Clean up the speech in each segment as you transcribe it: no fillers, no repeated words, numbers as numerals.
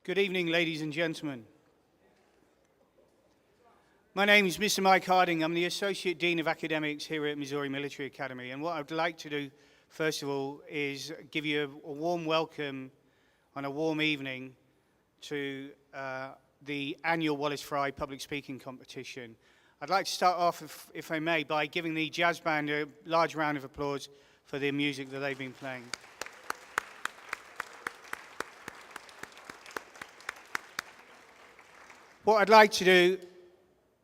Good evening, ladies and gentlemen. My name is Mr. Mike Harding. I'm the Associate Dean of Academics here at Missouri Military Academy. And what I'd like to do, first of all, is give you a warm welcome on a warm evening to the annual Wallace Fry Public Speaking Competition. I'd like to start off, if I may, by giving the jazz band a large round of applause for the music that they've been playing. What I'd like to do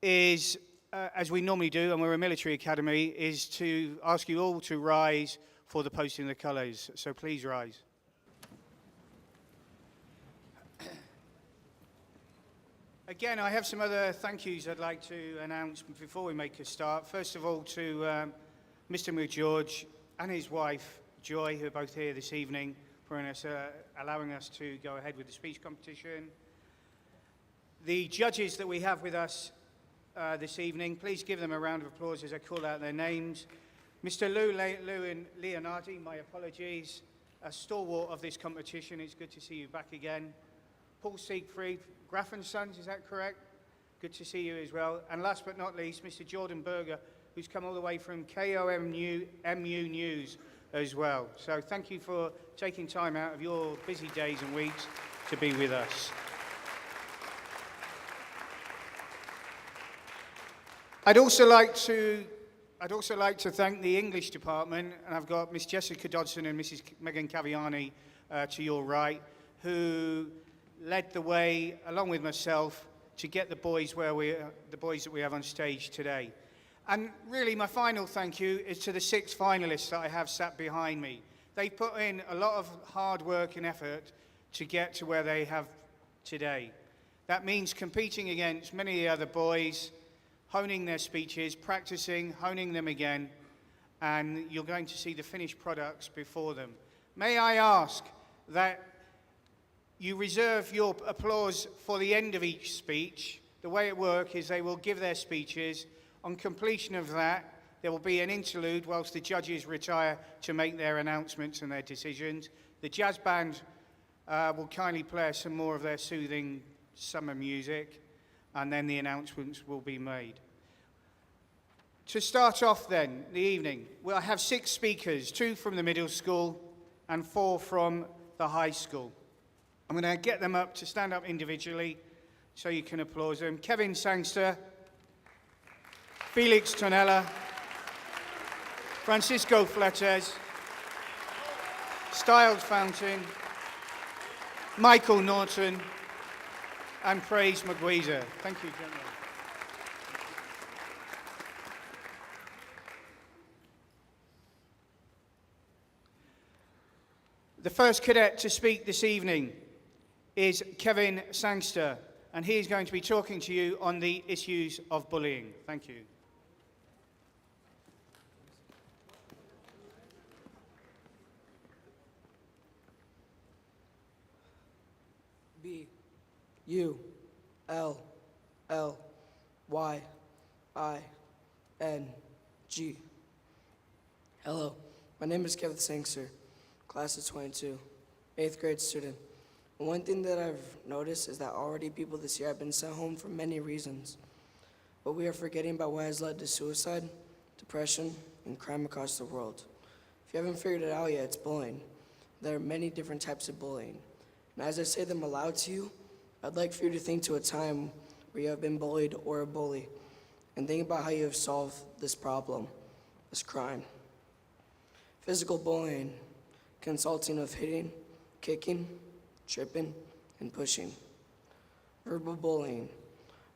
is, as we normally do, and we're a military academy, is to ask you all to rise for the posting of the colours. So please rise. Again, I have some other thank yous I'd like to announce before we make a start. First of all, to Mr. mcGeorge and his wife, Joy, who are both here this evening, for allowing us to go ahead with the speech competition. The judges that we have with us this evening, please give them a round of applause as I call out their names. Mr. Lou Leonardi, my apologies, a stalwart of this competition. It's good to see you back again. Paul Siegfried, Graf & Sons, is that correct? Good to see you as well. And last but not least, Mr. Jordan Berger, who's come all the way from KOMU News as well. So thank you for taking time out of your busy days and weeks to be with us. I'd also like to thank the English department, and I've got Miss Jessica Dodson and Mrs. Megan Caviani to your right, who led the way, along with myself, to get the boys that we have on stage today. And really, my final thank you is to the 6 finalists that I have sat behind me. They put in a lot of hard work and effort to get to where they have today. That means competing against many other boys, honing their speeches, practicing, honing them again, and you're going to see the finished products before them. May I ask that you reserve your applause for the end of each speech. The way it works is they will give their speeches. On completion of that, there will be an interlude whilst the judges retire to make their announcements and their decisions. The jazz band will kindly play some more of their soothing summer music, and then the announcements will be made. To start off then, the evening, we'll have 6 speakers, 2 from the middle school and 4 from the high school. I'm going to get them up to stand up individually so you can applaud them. Kevin Sangster, Felix Tonella, Francisco Fletcher, Styles Fountain, Michael Norton, and Praise McGuiza. Thank you, gentlemen. The first cadet to speak this evening is Kevin Sangster, and he is going to be talking to you on the issues of bullying. Thank you. B-U-L-L-Y-I-N-G. Hello, my name is Kevin Sangster, class of 22, 8th grade student. And one thing that I've noticed is that already people this year have been sent home for many reasons. But we are forgetting about what has led to suicide, depression, and crime across the world. If you haven't figured it out yet, it's bullying. There are many different types of bullying. And as I say them aloud to you, I'd like for you to think to a time where you have been bullied or a bully, and think about how you have solved this problem, this crime. Physical bullying, consulting of hitting, kicking, tripping, and pushing. Verbal bullying.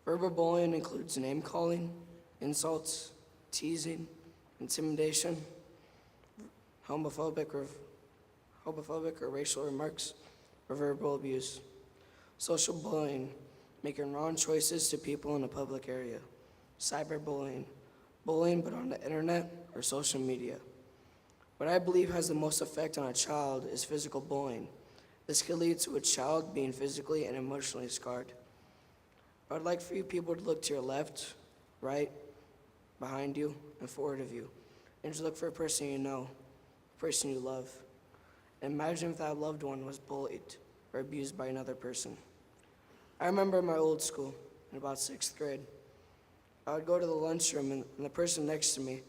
Verbal bullying includes name-calling, insults, teasing, intimidation, homophobic or racial remarks, or verbal abuse. Social bullying, making wrong choices to people in a public area. Cyberbullying, bullying but on the internet or social media. What I believe has the most effect on a child is physical bullying. This could lead to a child being physically and emotionally scarred. I would like for you people to look to your left, right, behind you, and forward of you, and just look for a person you know, a person you love. And imagine if that loved one was bullied or abused by another person. I remember my old school in about 6th grade. I would go to the lunchroom and the person next to me,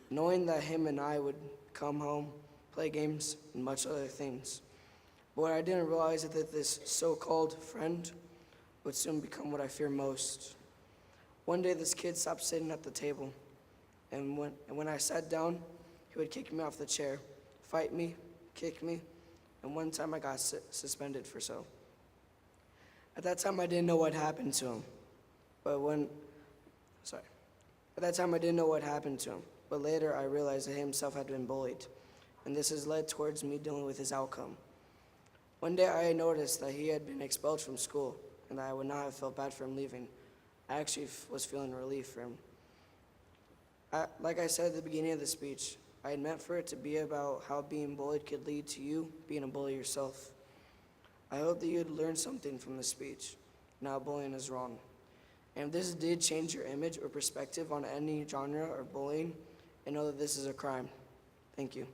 knowing that him and I would come home, play games, and much other things. But what I didn't realize is that this so-called friend would soon become what I fear most. One day this kid stopped sitting at the table, and when I sat down, he would kick me off the chair, fight me, kick me, and one time I got suspended for so. At that time I didn't know what happened to him, At that time I didn't know what happened to him, but later I realized that he himself had been bullied, and this has led towards me dealing with his outcome. One day I noticed that he had been expelled from school, and that I would not have felt bad for him leaving. I actually was feeling relief for him. Like I said at the beginning of the speech, I had meant for it to be about how being bullied could lead to you being a bully yourself. I hope that you'd learn something from the speech, and how bullying is wrong. And if this did change your image or perspective on any genre or bullying, I know that this is a crime. Thank you.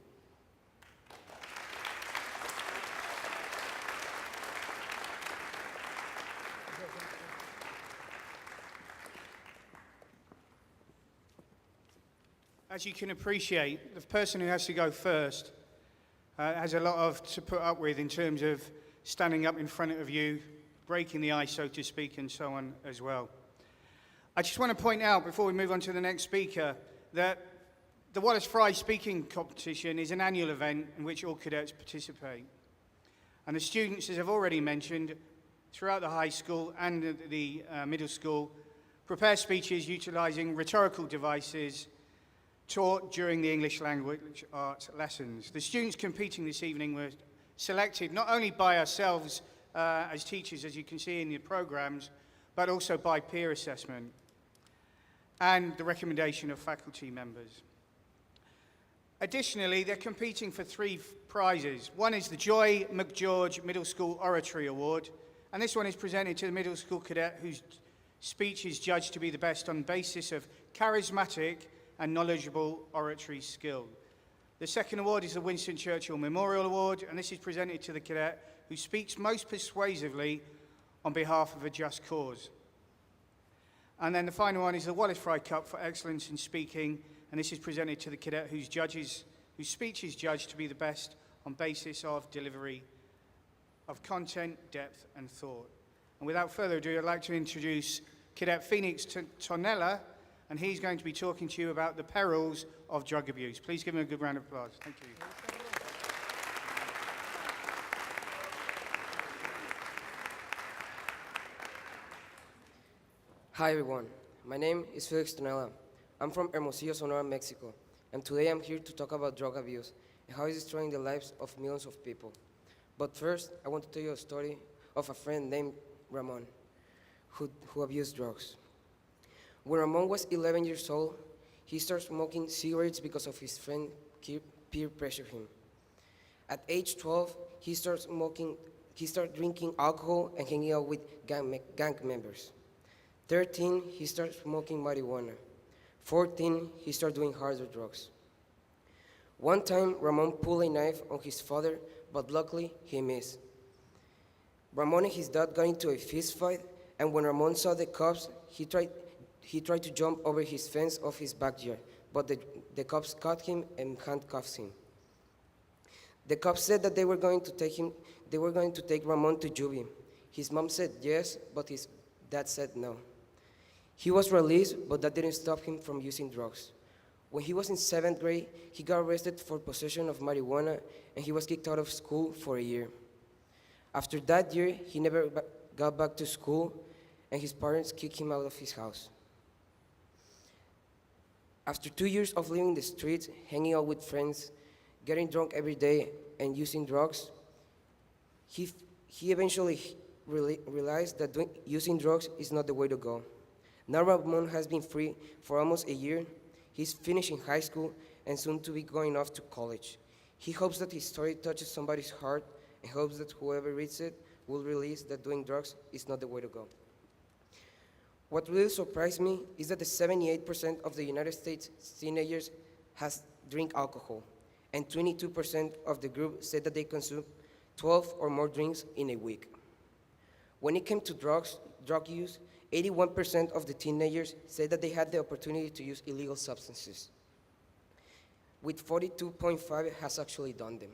As you can appreciate, the person who has to go first has a lot to put up with in terms of standing up in front of you, breaking the ice, so to speak, and so on as well. I just want to point out, before we move on to the next speaker, that the Wallace Fry Speaking Competition is an annual event in which all cadets participate. And the students, as I've already mentioned, throughout the high school and the middle school, prepare speeches utilizing rhetorical devices taught during the English language arts lessons. The students competing this evening were selected not only by ourselves as teachers, as you can see in the programs, but also by peer assessment and the recommendation of faculty members. Additionally, they're competing for 3 prizes. One is the Joy McGeorge Middle School Oratory Award, and this one is presented to the middle school cadet whose speech is judged to be the best on the basis of charismatic and knowledgeable oratory skill. The second award is the Winston Churchill Memorial Award, and this is presented to the cadet who speaks most persuasively on behalf of a just cause. And then the final one is the Wallace Fry Cup for Excellence in Speaking, and this is presented to the cadet whose speech is judged to be the best on basis of delivery of content, depth, and thought. And without further ado, I'd like to introduce Cadet Phoenix Tonella, and he's going to be talking to you about the perils of drug abuse. Please give him a good round of applause. Thank you. Hi everyone, my name is Felix Tonella. I'm from Hermosillo, Sonora, Mexico, and today I'm here to talk about drug abuse and how it's destroying the lives of millions of people. But first, I want to tell you a story of a friend named Ramon who abused drugs. When Ramon was 11 years old, he started smoking cigarettes because of his friend peer pressured him. At age 12, he started drinking alcohol and hanging out with gang members. 13, he started smoking marijuana. 14, he started doing harder drugs. One time, Ramon pulled a knife on his father, but luckily, he missed. Ramon and his dad got into a fist fight, and when Ramon saw the cops, he tried to jump over his fence of his backyard, but the cops caught him and handcuffed him. The cops said that they were going to take Ramon to juvie. His mom said yes, but his dad said no. He was released, but that didn't stop him from using drugs. When he was in 7th grade, he got arrested for possession of marijuana, and he was kicked out of school for a year. After that year, he never got back to school, and his parents kicked him out of his house. After 2 years of living in the streets, hanging out with friends, getting drunk every day, and using drugs, he eventually realized that using drugs is not the way to go. Now Ramon has been free for almost a year. He's finishing high school and soon to be going off to college. He hopes that his story touches somebody's heart and hopes that whoever reads it will realize that doing drugs is not the way to go. What really surprised me is that the 78% of the United States teenagers drink alcohol, and 22% of the group said that they consume 12 or more drinks in a week. When it came to drugs, drug use, 81% of the teenagers said that they had the opportunity to use illegal substances, with 42.5 has actually done them.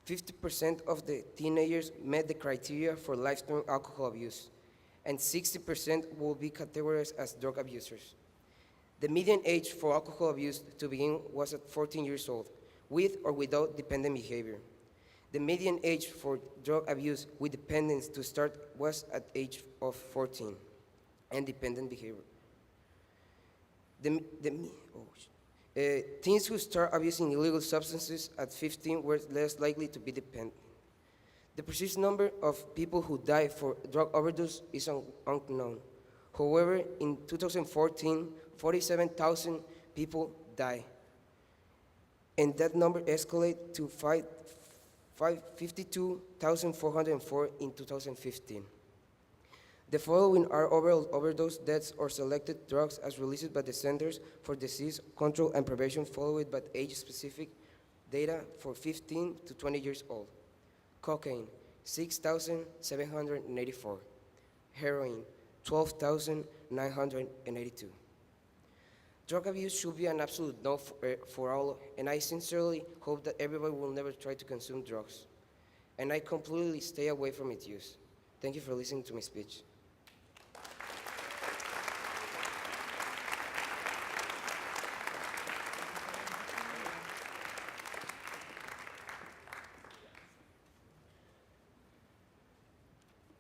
50% of the teenagers met the criteria for lifetime alcohol abuse, and 60% will be categorized as drug abusers. The median age for alcohol abuse to begin was at 14 years old, with or without dependent behavior. The median age for drug abuse with dependence to start was at age of 14, and dependent behavior. Teens who start abusing illegal substances at 15 were less likely to be dependent. The precise number of people who die for drug overdose is unknown. However, in 2014, 47,000 people died, and that number escalated to 52,404 in 2015. The following are overall overdose deaths or selected drugs as released by the Centers for Disease Control and Prevention, followed by age-specific data for 15 to 20 years old. Cocaine, 6,784. Heroin, 12,982. Drug abuse should be an absolute no for all, and I sincerely hope that everybody will never try to consume drugs. And I completely stay away from its use. Thank you for listening to my speech.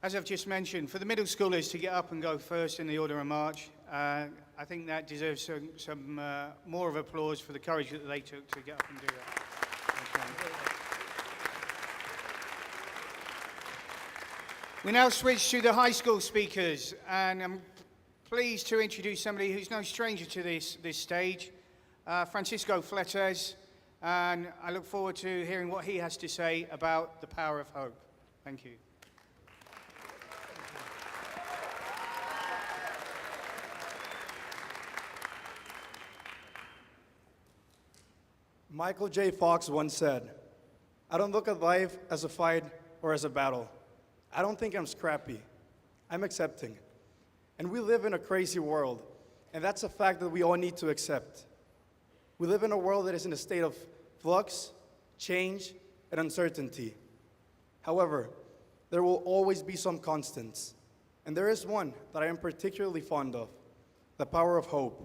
As I've just mentioned, for the middle schoolers to get up and go first in the order of march, I think that deserves some more of applause for the courage that they took to get up and do that. Okay. We now switch to the high school speakers, and I'm pleased to introduce somebody who's no stranger to this stage, Francisco Fletcher, and I look forward to hearing what he has to say about the power of hope. Thank you. Michael J. Fox once said, "I don't look at life as a fight or as a battle. I don't think I'm scrappy. I'm accepting." And we live in a crazy world, and that's a fact that we all need to accept. We live in a world that is in a state of flux, change, and uncertainty. However, there will always be some constants, and there is one that I am particularly fond of: the power of hope.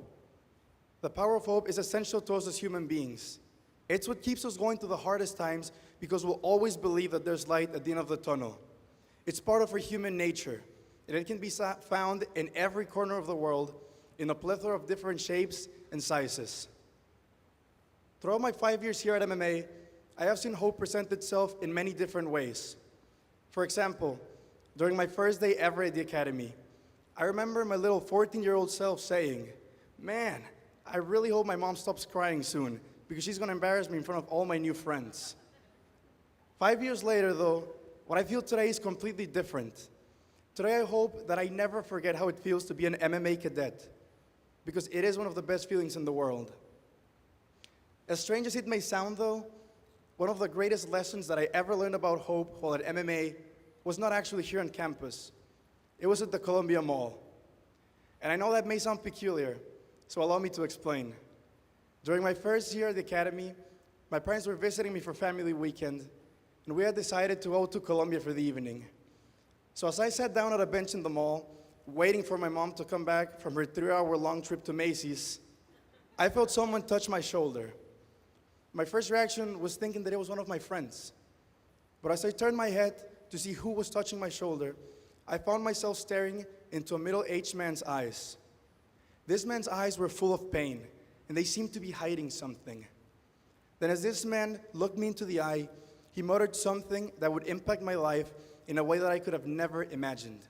The power of hope is essential to us as human beings. It's what keeps us going through the hardest times, because we'll always believe that there's light at the end of the tunnel. It's part of our human nature, and it can be found in every corner of the world in a plethora of different shapes and sizes. Throughout my 5 years here at MMA, I have seen hope present itself in many different ways. For example, during my first day ever at the academy, I remember my little 14-year-old self saying, "Man, I really hope my mom stops crying soon, because she's going to embarrass me in front of all my new friends." 5 years later, though, what I feel today is completely different. Today, I hope that I never forget how it feels to be an MMA cadet, because it is one of the best feelings in the world. As strange as it may sound, though, one of the greatest lessons that I ever learned about hope while at MMA was not actually here on campus. It was at the Columbia Mall. And I know that may sound peculiar, so allow me to explain. During my first year at the academy, my parents were visiting me for family weekend, and we had decided to go to Columbia for the evening. So as I sat down at a bench in the mall, waiting for my mom to come back from her 3-hour-long trip to Macy's, I felt someone touch my shoulder. My first reaction was thinking that it was one of my friends. But as I turned my head to see who was touching my shoulder, I found myself staring into a middle-aged man's eyes. This man's eyes were full of pain, and they seemed to be hiding something. Then as this man looked me into the eye, he muttered something that would impact my life in a way that I could have never imagined.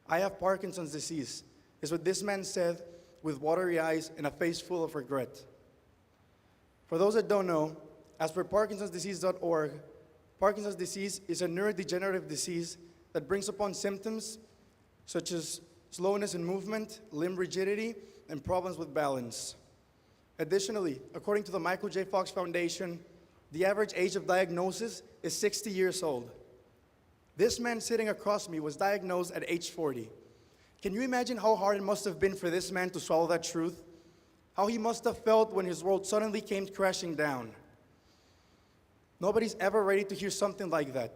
"I have Parkinson's disease," is what this man said with watery eyes and a face full of regret. For those that don't know, as per Parkinson'sDisease.org, Parkinson's disease is a neurodegenerative disease that brings upon symptoms such as slowness in movement, limb rigidity, and problems with balance. Additionally, according to the Michael J. Fox Foundation, the average age of diagnosis is 60 years old. This man sitting across me was diagnosed at age 40. Can you imagine how hard it must have been for this man to swallow that truth? How he must have felt when his world suddenly came crashing down. Nobody's ever ready to hear something like that,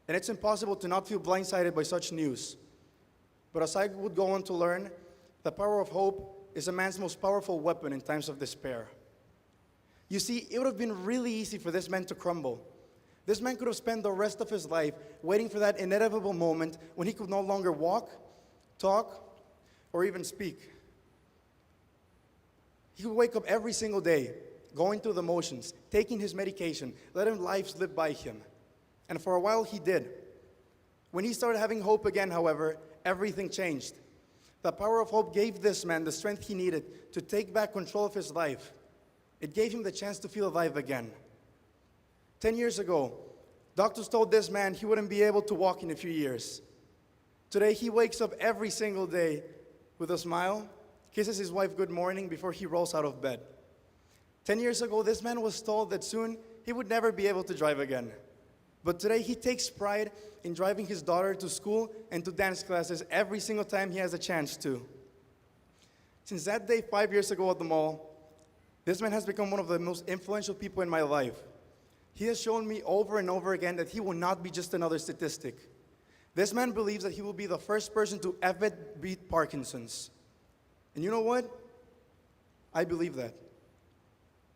and it's impossible to not feel blindsided by such news. But as I would go on to learn, the power of hope is a man's most powerful weapon in times of despair. You see, it would have been really easy for this man to crumble. This man could have spent the rest of his life waiting for that inevitable moment when he could no longer walk, talk, or even speak. He would wake up every single day, going through the motions, taking his medication, letting life slip by him. And for a while he did. When he started having hope again, however, everything changed. The power of hope gave this man the strength he needed to take back control of his life. It gave him the chance to feel alive again. 10 years ago, doctors told this man he wouldn't be able to walk in a few years. Today, he wakes up every single day with a smile, kisses his wife good morning before he rolls out of bed. 10 years ago, this man was told that soon he would never be able to drive again. But today, he takes pride in driving his daughter to school and to dance classes every single time he has a chance to. Since that day 5 years ago at the mall, this man has become one of the most influential people in my life. He has shown me over and over again that he will not be just another statistic. This man believes that he will be the first person to ever beat Parkinson's. And you know what? I believe that.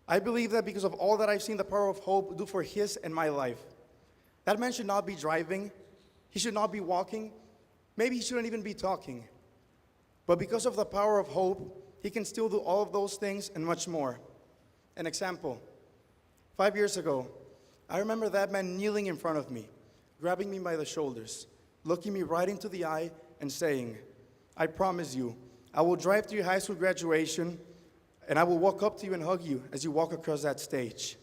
I believe that because of all that I've seen the power of hope do for his and my life. That man should not be driving. He should not be walking. Maybe he shouldn't even be talking. But because of the power of hope, he can still do all of those things and much more. An example. 5 years ago, I remember that man kneeling in front of me, grabbing me by the shoulders, looking me right into the eye and saying, "I promise you, I will drive to your high school graduation and I will walk up to you and hug you as you walk across that stage."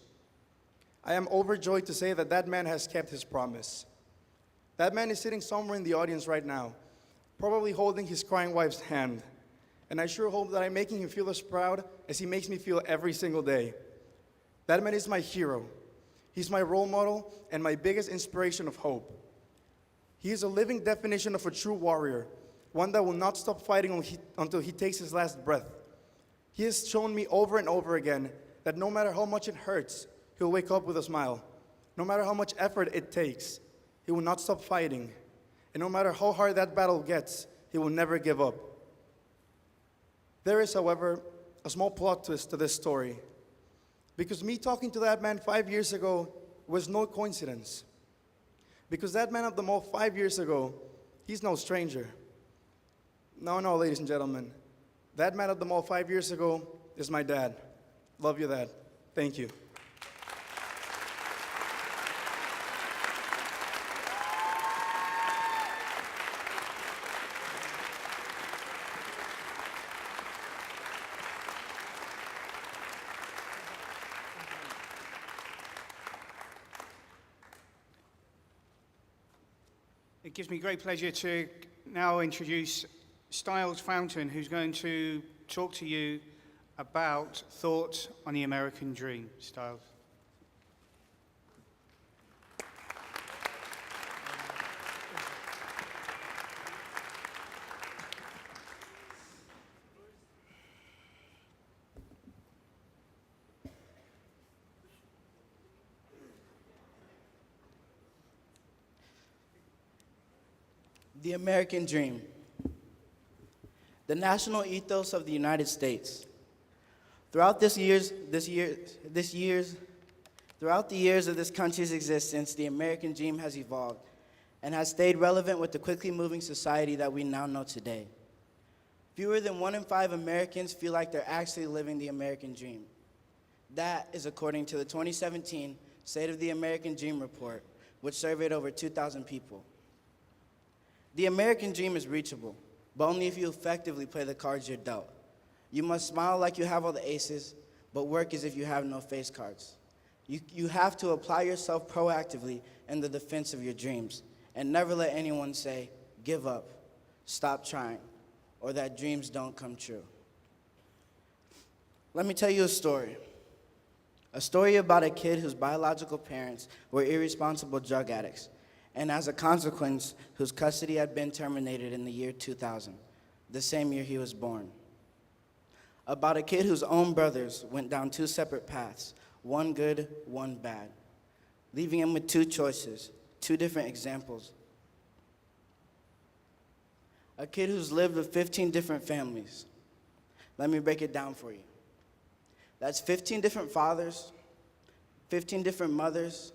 I am overjoyed to say that that man has kept his promise. That man is sitting somewhere in the audience right now, probably holding his crying wife's hand. And I sure hope that I'm making him feel as proud as he makes me feel every single day. That man is my hero. He's my role model and my biggest inspiration of hope. He is a living definition of a true warrior, one that will not stop fighting until he takes his last breath. He has shown me over and over again that no matter how much it hurts, he'll wake up with a smile. No matter how much effort it takes, he will not stop fighting. And no matter how hard that battle gets, he will never give up. There is, however, a small plot twist to this story. Because me talking to that man 5 years ago was no coincidence. Because that man at the mall 5 years ago, he's no stranger. No, ladies and gentlemen. That man at the mall 5 years ago is my dad. Love you, Dad. Thank you. It gives me great pleasure to now introduce Styles Fountain, who's going to talk to you about thoughts on the American dream. Styles. The American Dream. The national ethos of the United States. Throughout the years of this country's existence, the American dream has evolved and has stayed relevant with the quickly moving society that we now know today. Fewer than 1 in 5 Americans feel like they're actually living the American dream. That is according to the 2017 State of the American Dream report, which surveyed over 2,000 people. The American dream is reachable, but only if you effectively play the cards you're dealt. You must smile like you have all the aces, but work as if you have no face cards. You have to apply yourself proactively in the defense of your dreams, and never let anyone say, "Give up, stop trying," or that dreams don't come true. Let me tell you a story. A story about a kid whose biological parents were irresponsible drug addicts, and as a consequence, whose custody had been terminated in the year 2000, the same year he was born. About a kid whose own brothers went down two separate paths, one good, one bad, leaving him with two choices, two different examples. A kid who's lived with 15 different families. Let me break it down for you. That's 15 different fathers, 15 different mothers,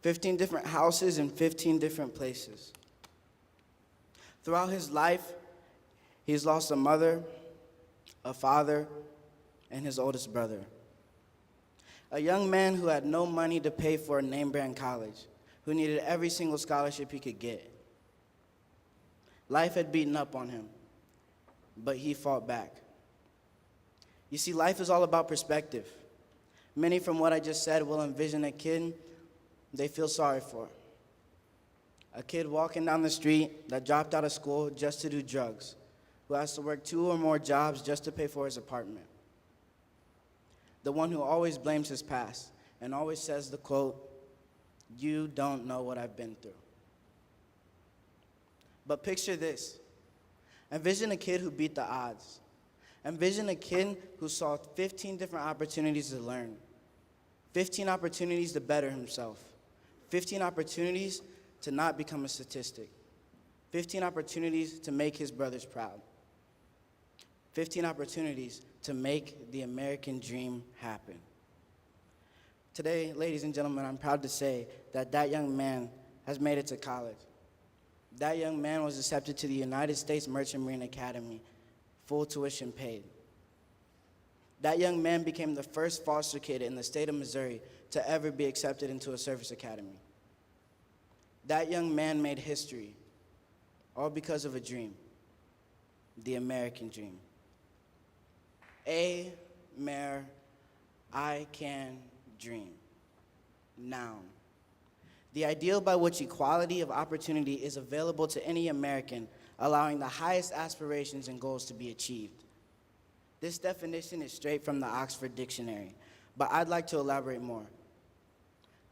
15 different houses in 15 different places. Throughout his life, he's lost a mother, a father, and his oldest brother. A young man who had no money to pay for a name brand college, who needed every single scholarship he could get. Life had beaten up on him, but he fought back. You see, life is all about perspective. Many, from what I just said, will envision a kid they feel sorry for. A kid walking down the street that dropped out of school just to do drugs, who has to work 2 or more jobs just to pay for his apartment. The one who always blames his past and always says the quote, "You don't know what I've been through." But picture this. Envision a kid who beat the odds. Envision a kid who saw 15 different opportunities to learn, 15 opportunities to better himself, 15 opportunities to not become a statistic, 15 opportunities to make his brothers proud, 15 opportunities to make the American dream happen. Today, ladies and gentlemen, I'm proud to say that that young man has made it to college. That young man was accepted to the United States Merchant Marine Academy, full tuition paid. That young man became the first foster kid in the state of Missouri to ever be accepted into a service academy. That young man made history, all because of a dream, the American dream. I can dream. Noun. The ideal by which equality of opportunity is available to any American, allowing the highest aspirations and goals to be achieved. This definition is straight from the Oxford Dictionary, but I'd like to elaborate more.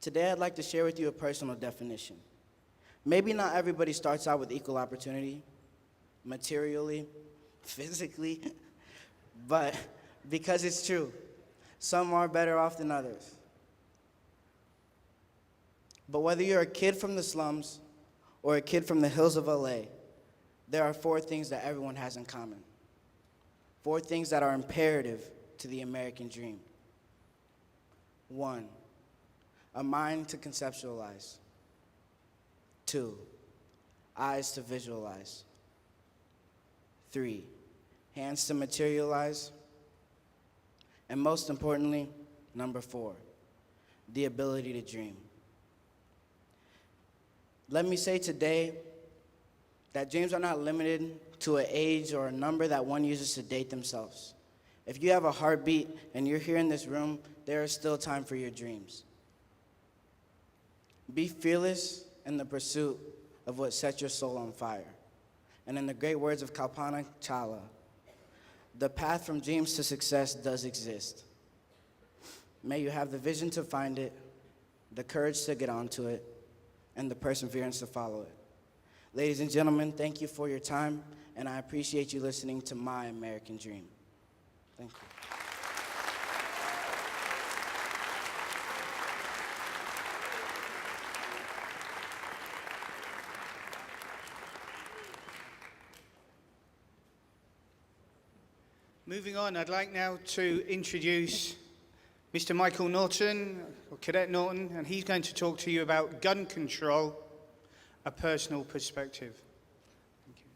Today, I'd like to share with you a personal definition. Maybe not everybody starts out with equal opportunity, materially, physically, but because it's true, some are better off than others. But whether you're a kid from the slums or a kid from the hills of LA, there are 4 things that everyone has in common. 4 things that are imperative to the American dream. 1, a mind to conceptualize. 2, eyes to visualize. 3, hands to materialize. And most importantly, number 4, the ability to dream. Let me say today that dreams are not limited to an age or a number that one uses to date themselves. If you have a heartbeat and you're here in this room, there is still time for your dreams. Be fearless in the pursuit of what sets your soul on fire. And in the great words of Kalpana Chawla, the path from dreams to success does exist. May you have the vision to find it, the courage to get onto it, and the perseverance to follow it. Ladies and gentlemen, thank you for your time, and I appreciate you listening to my American dream. Thank you. Moving on, I'd like now to introduce Mr. Michael Norton, or Cadet Norton, and he's going to talk to you about gun control, a personal perspective. Thank you.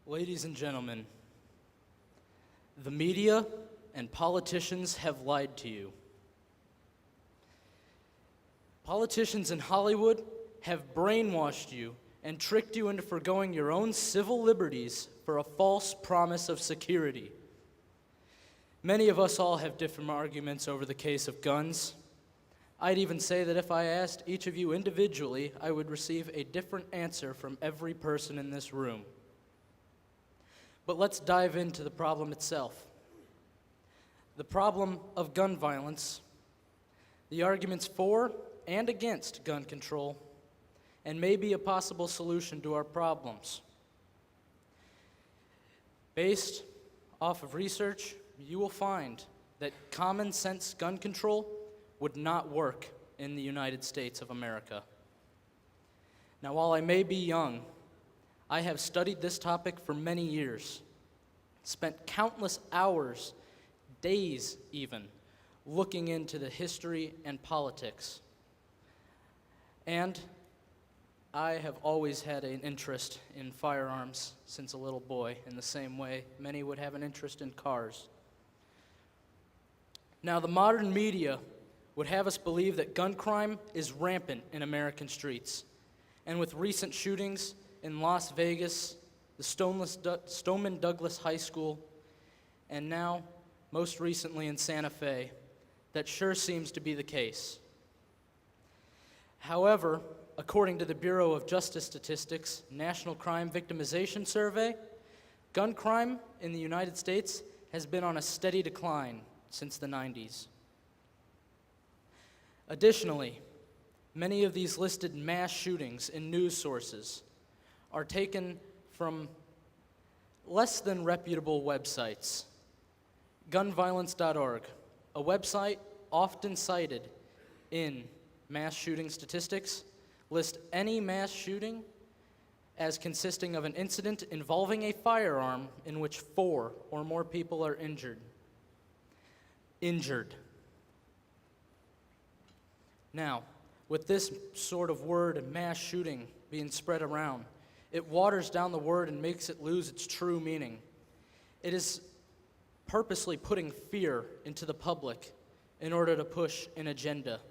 Ladies and gentlemen, the media and politicians have lied to you. Politicians in Hollywood have brainwashed you and tricked you into forgoing your own civil liberties for a false promise of security. Many of us all have different arguments over the case of guns. I'd even say that if I asked each of you individually, I would receive a different answer from every person in this room. But let's dive into the problem itself. The problem of gun violence, the arguments for and against gun control, and maybe a possible solution to our problems. Based off of research, you will find that common sense gun control would not work in the United States of America. Now, while I may be young, I have studied this topic for many years, spent countless hours, days even, looking into the history and politics. And I have always had an interest in firearms since a little boy, in the same way many would have an interest in cars. Now, the modern media would have us believe that gun crime is rampant in American streets. And with recent shootings in Las Vegas, the Stoneman Douglas High School, and now, most recently in Santa Fe, that sure seems to be the case. However, according to the Bureau of Justice Statistics National Crime Victimization Survey, gun crime in the United States has been on a steady decline since the 90s. Additionally, many of these listed mass shootings in news sources are taken from less than reputable websites. Gunviolence.org, a website often cited in mass shooting statistics, lists any mass shooting as consisting of an incident involving a firearm in which 4 or more people are injured. Now, with this sort of word, mass shooting, being spread around, it waters down the word and makes it lose its true meaning. It is purposely putting fear into the public in order to push an agenda,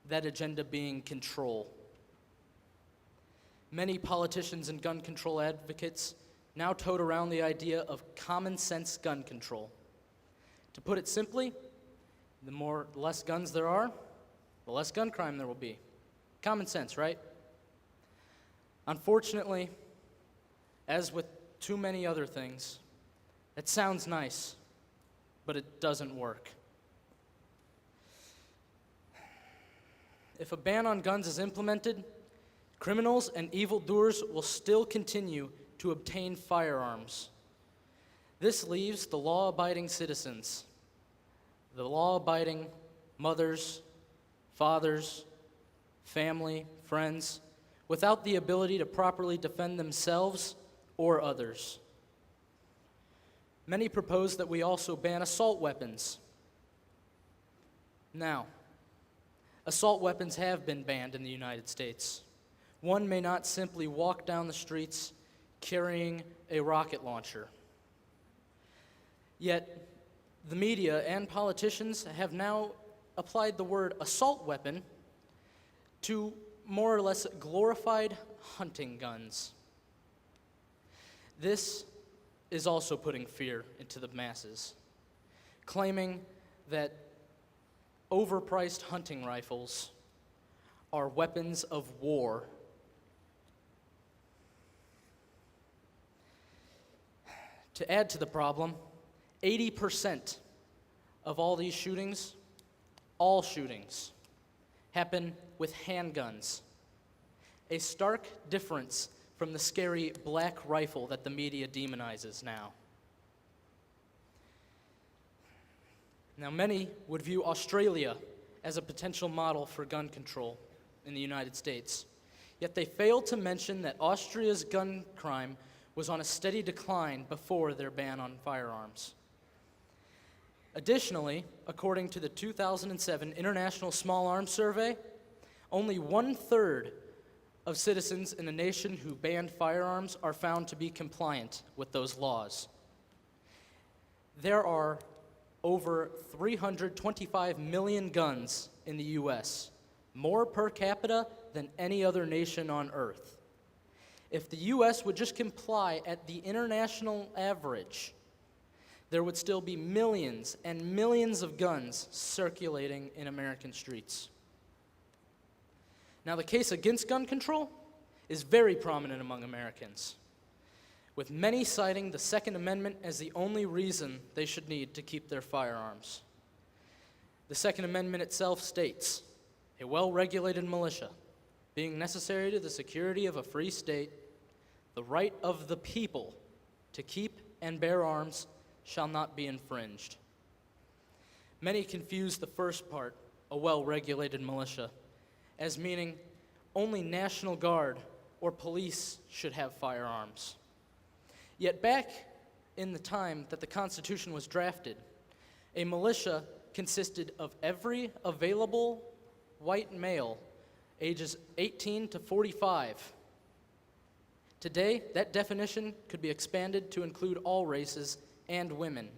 that agenda being control. Many politicians and gun control advocates now tote around the idea of common sense gun control. To put it simply, the less guns there are, the less gun crime there will be. Common sense, right? Unfortunately, as with too many other things, it sounds nice, but it doesn't work. If a ban on guns is implemented, criminals and evildoers will still continue to obtain firearms. This leaves the law-abiding citizens, the law-abiding mothers, fathers, family, friends, without the ability to properly defend themselves or others. Many propose that we also ban assault weapons. Now, assault weapons have been banned in the United States. One may not simply walk down the streets carrying a rocket launcher. Yet, the media and politicians have now applied the word assault weapon to more or less glorified hunting guns. This is also putting fear into the masses, claiming that overpriced hunting rifles are weapons of war. To add to the problem, 80% of all these shootings, all shootings, happen with handguns. A stark difference from the scary black rifle that the media demonizes now. Now, many would view Australia as a potential model for gun control in the United States, yet they fail to mention that Austria's gun crime was on a steady decline before their ban on firearms. Additionally, according to the 2007 International Small Arms Survey, only 1/3 of citizens in a nation who banned firearms are found to be compliant with those laws. There are over 325 million guns in the U.S., more per capita than any other nation on earth. If the U.S. would just comply at the international average, there would still be millions and millions of guns circulating in American streets. Now, the case against gun control is very prominent among Americans, with many citing the Second Amendment as the only reason they should need to keep their firearms. The Second Amendment itself states, "A well-regulated militia, being necessary to the security of a free state, the right of the people to keep and bear arms shall not be infringed." Many confuse the first part, a well-regulated militia, as meaning only National Guard or police should have firearms. Yet back in the time that the Constitution was drafted, a militia consisted of every available white male ages 18 to 45. Today, that definition could be expanded to include all races and women.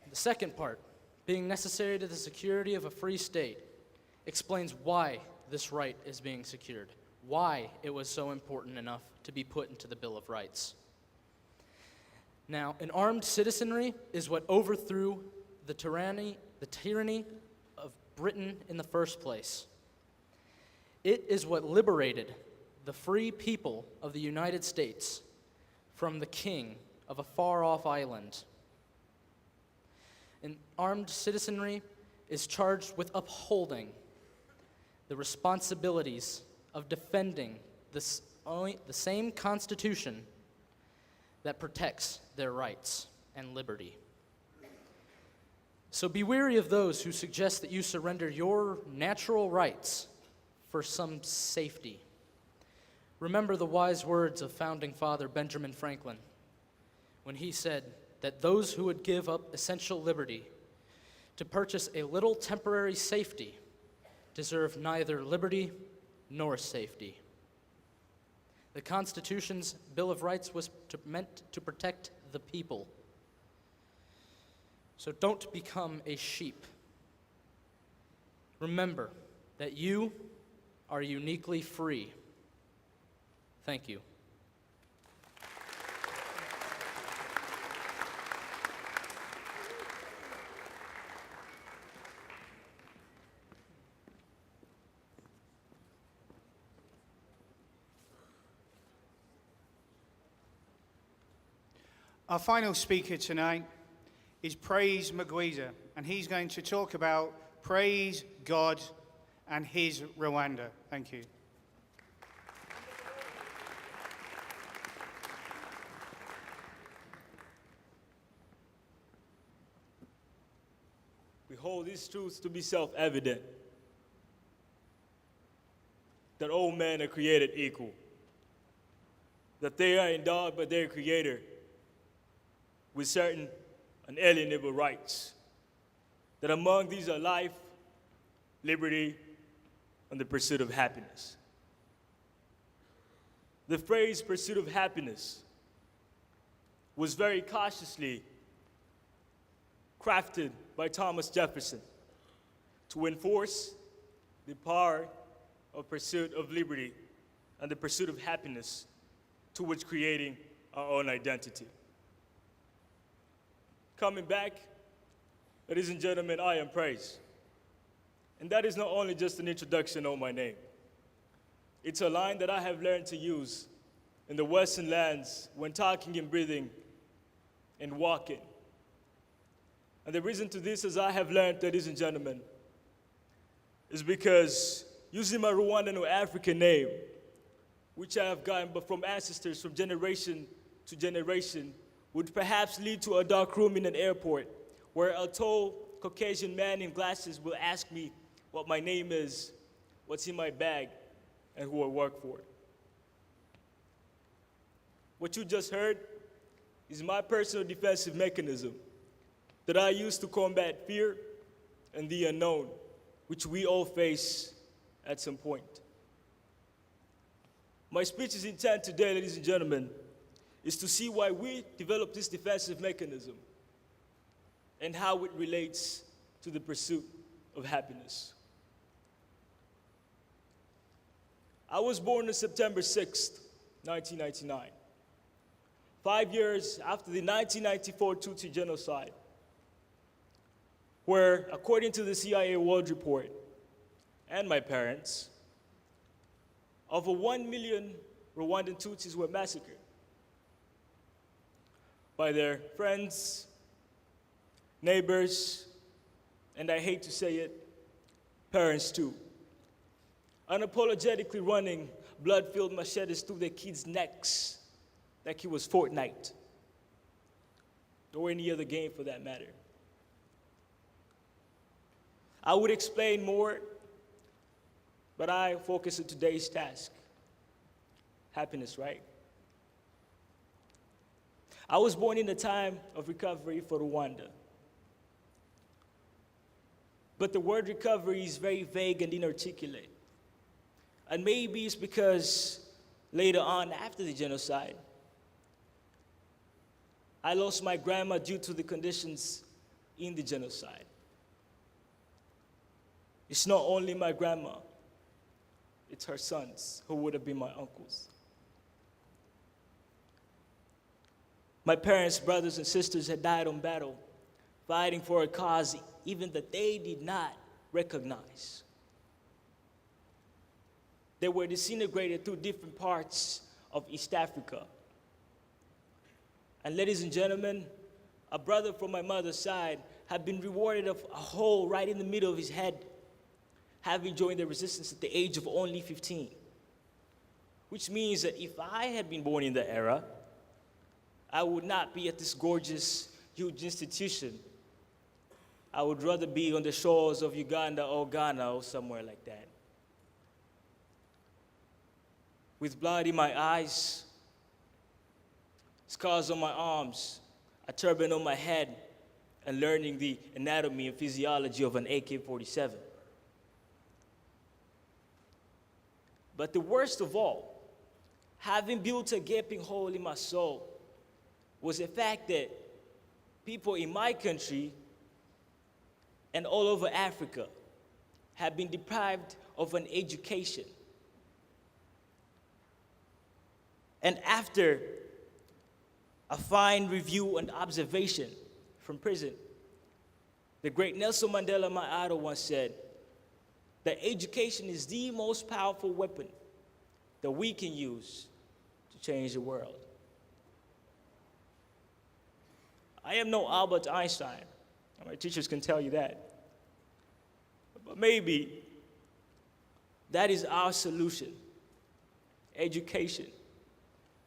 The second part, being necessary to the security of a free state, explains why this right is being secured, why it was so important enough to be put into the Bill of Rights. Now, an armed citizenry is what overthrew the tyranny of Britain in the first place. It is what liberated the free people of the United States from the king of a far-off island. An armed citizenry is charged with upholding the responsibilities of defending the same Constitution that protects their rights and liberty. So be wary of those who suggest that you surrender your natural rights for some safety. Remember the wise words of founding father Benjamin Franklin when he said that those who would give up essential liberty to purchase a little temporary safety deserve neither liberty nor safety. The Constitution's Bill of Rights was meant to protect the people. So don't become a sheep. Remember that you are uniquely free. Thank you. Our final speaker tonight is Praise mcgeorge, and he's going to talk about praise God and his Rwanda. Thank you. We hold these truths to be self-evident, that all men are created equal, that they are endowed by their Creator with certain unalienable rights, that among these are life, liberty, and the pursuit of happiness. The phrase pursuit of happiness was very cautiously crafted by Thomas Jefferson to enforce the power of pursuit of liberty and the pursuit of happiness towards creating our own identity. Coming back, ladies and gentlemen, I am Praise. And that is not only just an introduction of my name. It's a line that I have learned to use in the Western lands when talking and breathing and walking. And the reason to this, as I have learned, ladies and gentlemen, is because using my Rwandan or African name, which I have gotten but from ancestors from generation to generation, would perhaps lead to a dark room in an airport where a tall Caucasian man in glasses will ask me what my name is, what's in my bag, and who I work for. What you just heard is my personal defensive mechanism that I use to combat fear and the unknown, which we all face at some point. My speech's intent today, ladies and gentlemen, is to see why we developed this defensive mechanism and how it relates to the pursuit of happiness. I was born on September 6th, 1999. 5 years after the 1994 Tutsi genocide, where, according to the CIA World Report and my parents, over 1 million Rwandan Tutsis were massacred by their friends, neighbors, and I hate to say it, parents too, unapologetically running blood-filled machetes through their kids' necks like it was Fortnite or any other game for that matter. I would explain more, but I focus on today's task. Happiness, right? I was born in a time of recovery for Rwanda. But the word recovery is very vague and inarticulate. And maybe it's because later on, after the genocide, I lost my grandma due to the conditions in the genocide. It's not only my grandma, it's her sons, who would have been my uncles. My parents, brothers, and sisters had died on battle, fighting for a cause even that they did not recognize. They were disintegrated through different parts of East Africa. And ladies and gentlemen, a brother from my mother's side had been rewarded of a hole right in the middle of his head, having joined the resistance at the age of only 15. Which means that if I had been born in the era, I would not be at this gorgeous, huge institution. I would rather be on the shores of Uganda or Ghana or somewhere like that. With blood in my eyes, scars on my arms, a turban on my head, and learning the anatomy and physiology of an AK-47. But the worst of all, having built a gaping hole in my soul, was the fact that people in my country and all over Africa have been deprived of an education. And after a fine review and observation from prison, the great Nelson Mandela, my idol, once said that education is the most powerful weapon that we can use to change the world. I am no Albert Einstein. My teachers can tell you that. But maybe that is our solution. Education.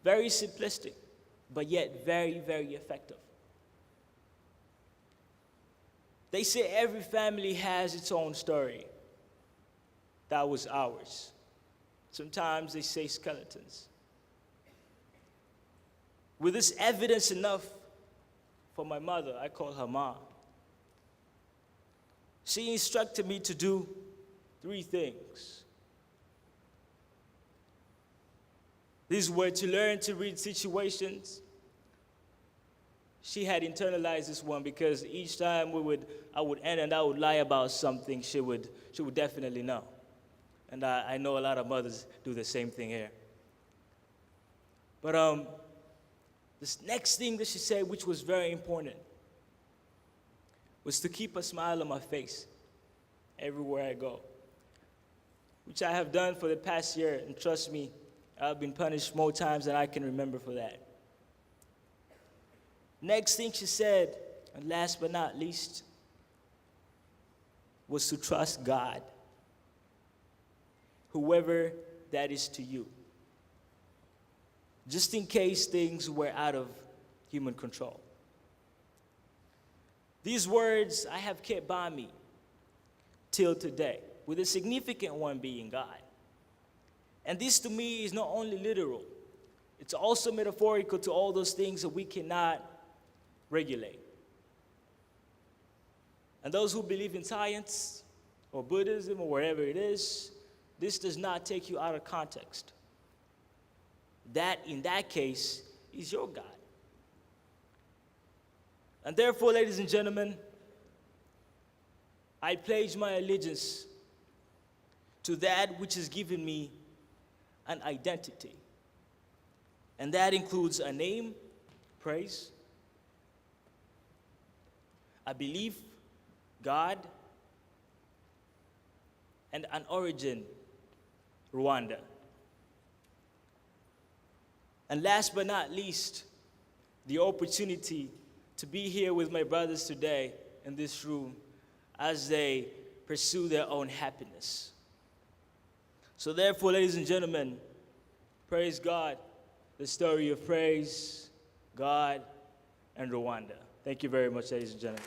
Very simplistic, but yet very, very effective. They say every family has its own story. That was ours. Sometimes they say skeletons. With this evidence enough for my mother, I call her Mom, she instructed me to do 3 things. These were to learn to read situations. She had internalized this one because each time I would end and I would lie about something, she would definitely know. And I know a lot of mothers do the same thing here. But this next thing that she said, which was very important, was to keep a smile on my face everywhere I go, which I have done for the past year, and trust me, I've been punished more times than I can remember for that. Next thing she said, and last but not least, was to trust God, whoever that is to you, just in case things were out of human control. These words I have kept by me till today, with a significant one being God. And this to me is not only literal, it's also metaphorical to all those things that we cannot regulate. And those who believe in science or Buddhism or wherever it is, this does not take you out of context. That, in that case, is your God. And therefore, ladies and gentlemen, I pledge my allegiance to that which has given me an identity. And that includes a name praise. I believe God and an origin, Rwanda. And last but not least, the opportunity to be here with my brothers today in this room as they pursue their own happiness. So therefore, ladies and gentlemen, praise God, the story of praise, God, and Rwanda. Thank you very much, ladies and gentlemen.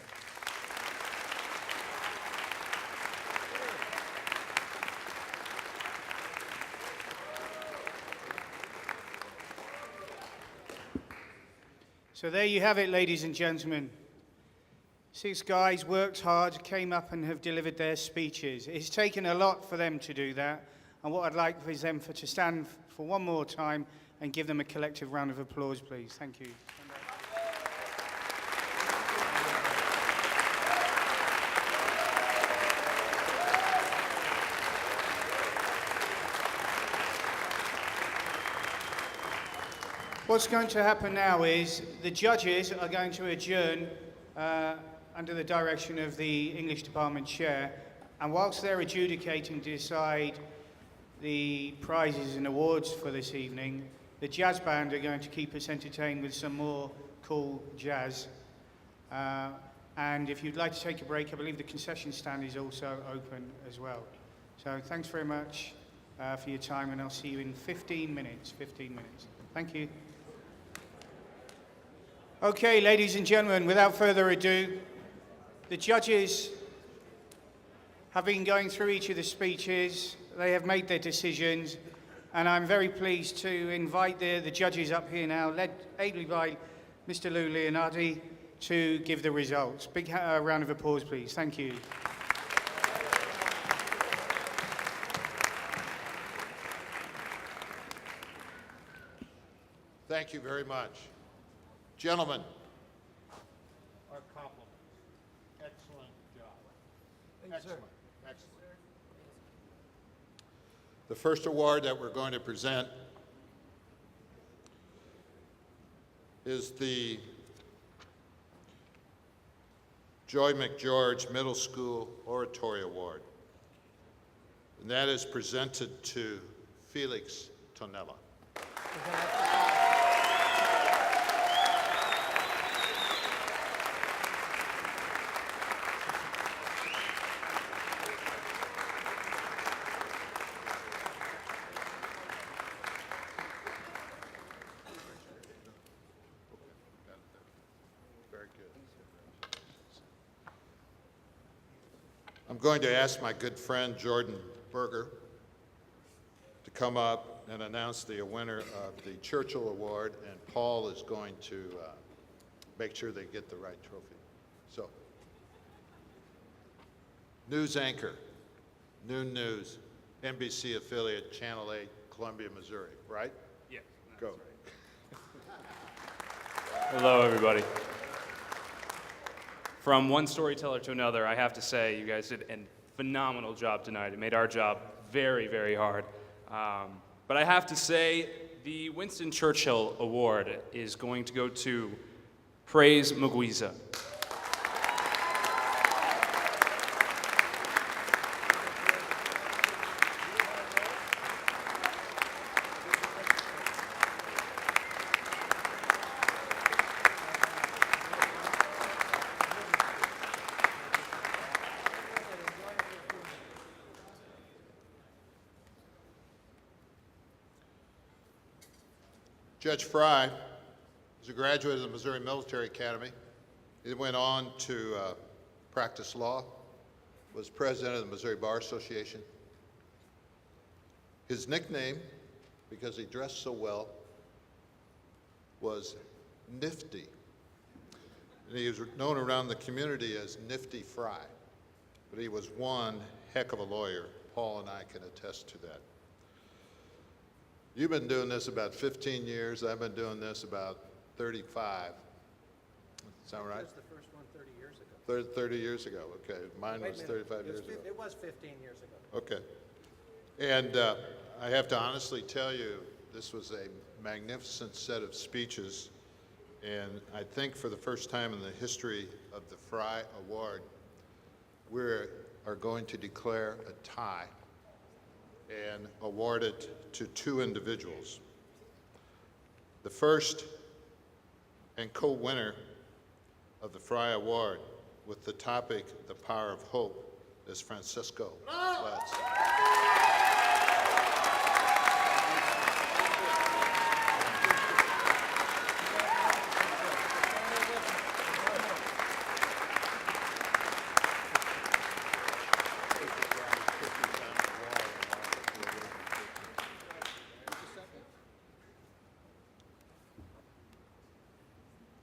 So there you have it, ladies and gentlemen. 6 guys worked hard, came up and have delivered their speeches. It's taken a lot for them to do that, and what I'd like is them to stand for one more time and give them a collective round of applause, please. Thank you. What's going to happen now is the judges are going to adjourn under the direction of the English Department Chair, and whilst they're adjudicating to decide the prizes and awards for this evening, the jazz band are going to keep us entertained with some more cool jazz. And if you'd like to take a break, I believe the concession stand is also open as well. So thanks very much for your time, and I'll see you in 15 minutes. 15 minutes. Thank you. Okay, ladies and gentlemen, without further ado, the judges have been going through each of the speeches. They have made their decisions, and I'm very pleased to invite the judges up here now, led ably by Mr. Lou Leonardi, to give the results. Big round of applause, please. Thank you. Thank you very much. Gentlemen, our compliments. Excellent job. Excellent. Excellent. The first award that we're going to present is the Joy McGeorge Middle School Oratory Award. And that is presented to Felix Tonella. Very good. I'm going to ask my good friend Jordan Berger to come up and announce the winner of the Churchill Award, and Paul is going to make sure they get the right trophy. So, news anchor, Noon News, NBC affiliate, Channel 8, Columbia, Missouri, right? Yes. Go. Hello, everybody. From one storyteller to another, I have to say you guys did a phenomenal job tonight. It made our job very, very hard. But I have to say the Winston Churchill Award is going to go to Praise Mugwiza. Judge Fry is a graduate of the Missouri Military Academy. He went on to practice law, was president of the Missouri Bar Association. His nickname, because he dressed so well, was Nifty. And he was known around the community as Nifty Fry. But he was one heck of a lawyer. Paul and I can attest to that. You've been doing this about 15 years. I've been doing this about 35. Sound right? That was the first one 30 years ago. 30 years ago, okay. Mine Wait a was minute. 35 years ago. It was 15 years ago. Okay. And I have to honestly tell you, this was a magnificent set of speeches. And I think for the first time in the history of the Fry Award, we are going to declare a tie and award it to two individuals. The first and co-winner of the Fry Award with the topic, The Power of Hope, is Francisco Letts.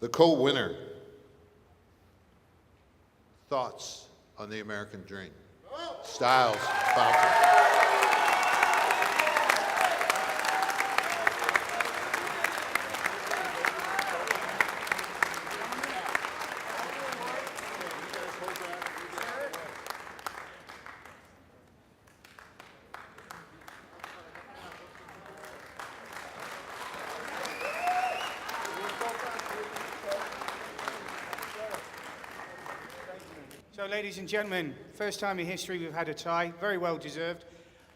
The co-winner, Thoughts on the American Dream, Styles Fountain. So, ladies and gentlemen, first time in history we've had a tie, very well deserved.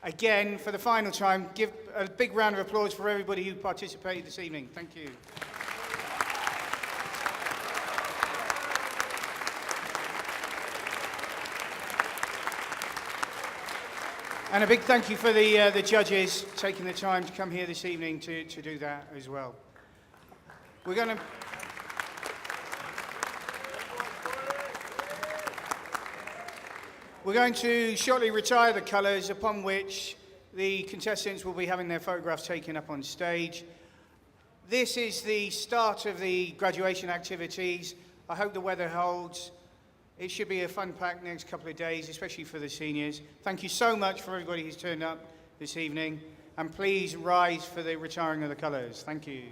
Again, for the final time, give a big round of applause for everybody who participated this evening. Thank you. And a big thank you for the judges taking the time to come here this evening to do that as well. We're going to shortly retire the colours, upon which the contestants will be having their photographs taken up on stage. This is the start of the graduation activities. I hope the weather holds. It should be a fun-packed next couple of days, especially for the seniors. Thank you so much for everybody who's turned up this evening. And please rise for the retiring of the colours. Thank you.